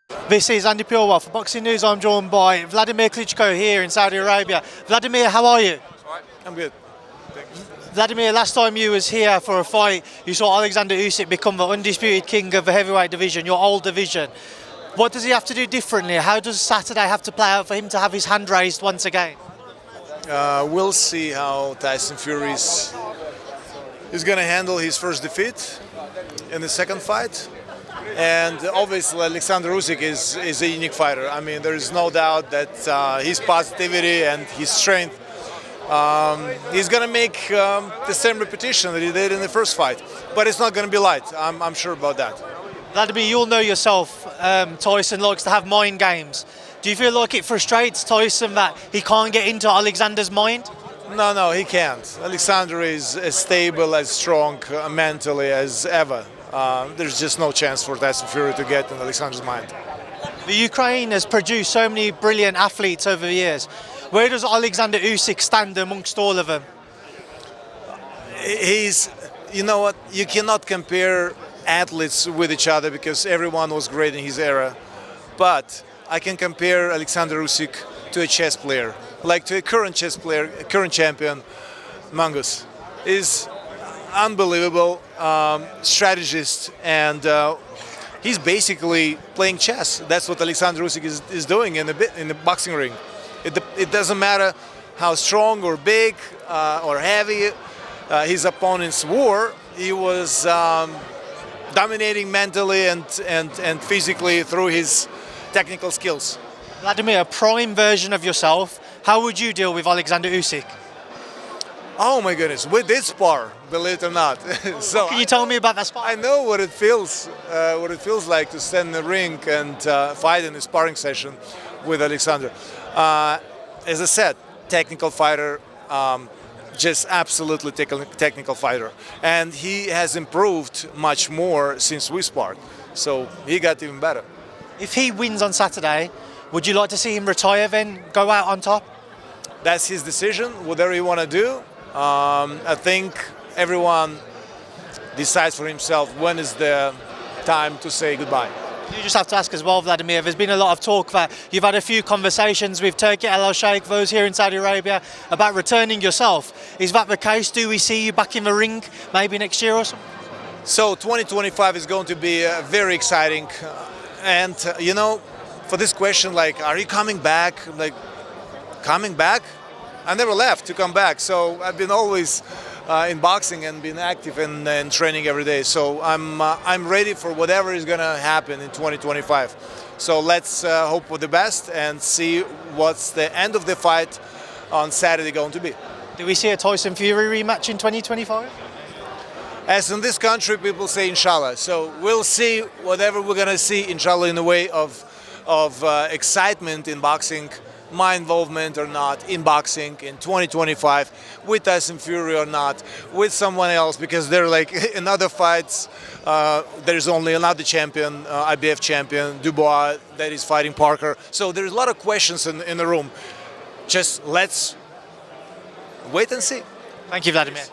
This is Andi Purewal for Boxing News. I'm joined by Wladimir Klitschko here in Saudi Arabia. Wladimir, how are you? I'm good. Thanks. Wladimir, last time you was here for a fight, you saw Oleksandr Usyk become the undisputed king of the heavyweight division, your old division. What does he have to do differently? How does Saturday have to play out for him to have his hand raised once again? We'll see how Tyson Fury is going to handle his first defeat in the second fight. And obviously, Oleksandr Usyk is a unique fighter. I mean, there is no doubt that his positivity and his strength, he's going to make the same repetition that he did in the first fight. But it's not going to be light. I'm sure about that. Wladimir, you'll know yourself, Tyson likes to have mind games. Do you feel like it frustrates Tyson that he can't get into Alexander's mind? No, he can't. Oleksandr is as stable, as strong mentally as ever. There's just no chance for Tyson Fury to get in Alexander's mind. The Ukraine has produced so many brilliant athletes over the years. Where does Oleksandr Usyk stand amongst all of them? You know what, you cannot compare athletes with each other because everyone was great in his era. But I can compare Oleksandr Usyk to a chess player, like to a current chess player, a current champion, Mangus. Is unbelievable strategist, and he's basically playing chess. That's what Oleksandr Usyk is doing in the boxing ring. It doesn't matter how strong or big or heavy his opponents were. He was dominating mentally and physically through his technical skills. Wladimir, a prime version of yourself, how would you deal with Oleksandr Usyk? Oh my goodness, we did spar, believe it or not. So Can you tell me about that spar? I know what it feels like to stand in the ring and fight in a sparring session with Oleksandr. As I said, technical fighter, just absolutely technical fighter, and he has improved much more since we sparred. So he got even better. If he wins on Saturday, would you like to see him retire then, go out on top? That's his decision, whatever he want to do. I think everyone decides for himself when is the time to say goodbye. You just have to ask as well, Wladimir, there's been a lot of talk that you've had a few conversations with Turkey Al Sheikh, those here in Saudi Arabia, about returning yourself. Is that the case? Do we see you back in the ring maybe next year or something? So 2025 is going to be very exciting. And, you know, for this question, like, are you coming back? Like, coming back? I never left to come back. So I've been always in boxing and been active and training every day. So I'm ready for whatever is going to happen in 2025. So let's hope for the best and see what's the end of the fight on Saturday going to be. Do we see a Tyson Fury rematch in 2025? As in this country, people say inshallah. So we'll see whatever we're going to see, inshallah, in the way of excitement in boxing, my involvement or not in boxing in 2025, with Tyson Fury or not, with someone else, because they're like in other fights, there's only another champion, IBF champion, Dubois, that is fighting Parker. So there's a lot of questions in the room. Just let's wait and see. Thank you, Wladimir.